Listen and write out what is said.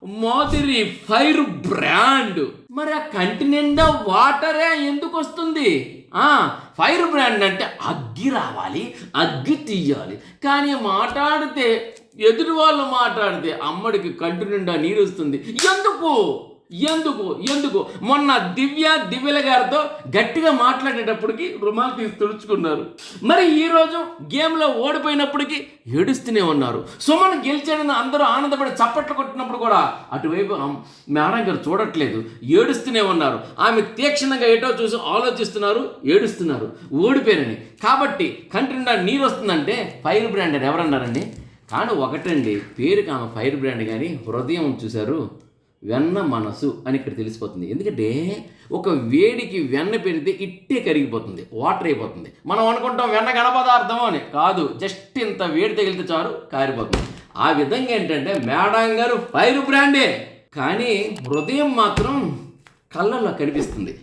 మాదిరి fire brand. మరి ఆ కంటి నిండా వాటరే ఎందుకు వస్తుంది? ఫైర్ బ్రాండ్ అంటే అగ్గి రావాలి, అగ్గి తీయాలి. కానీ మాట్లాడితే ఎదుటి వాళ్ళు మాట్లాడితే అమ్మడికి కంటి నిండా నీరు వస్తుంది. ఎందుకు ఎందుకు ఎందుకు మొన్న దివ్యల గారితో గట్టిగా మాట్లాడేటప్పటికి రుమాలు తీసి తుడుచుకున్నారు. మరి ఈరోజు గేమ్లో ఓడిపోయినప్పటికీ ఏడుస్తూనే ఉన్నారు. సుమన్ గెలిచాడని అందరూ ఆనందపడి చప్పట్లు కొట్టినప్పుడు కూడా అటువైపు మేడం గారు చూడట్లేదు, ఏడుస్తూనే ఉన్నారు. ఆమె తీక్షణంగా ఏటో చూసి ఆలోచిస్తున్నారు, ఏడుస్తున్నారు ఓడిపోయారని. కాబట్టి కంటి నిండా నీరు వస్తుందంటే ఫైర్ బ్రాండ్ అని ఎవరన్నారండి? కానీ ఒకటండి, పేరుకి ఆమె ఫైర్ బ్రాండ్ కానీ హృదయం చూశారు వెన్న మనసు అని ఇక్కడ తెలిసిపోతుంది. ఎందుకంటే ఒక వేడికి వెన్న పెరిగితే ఇట్టే కరిగిపోతుంది, వాటర్ అయిపోతుంది. మనం అనుకుంటాం వెన్న ఘనపదార్థం అని, కాదు, జస్ట్ ఇంత వేడి తగిలితే చాలు కారిపోతుంది. ఆ విధంగా ఏంటంటే మేడం గారు ఫైర్ బ్రాండే, కానీ హృదయం మాత్రం కళ్ళల్లో కనిపిస్తుంది.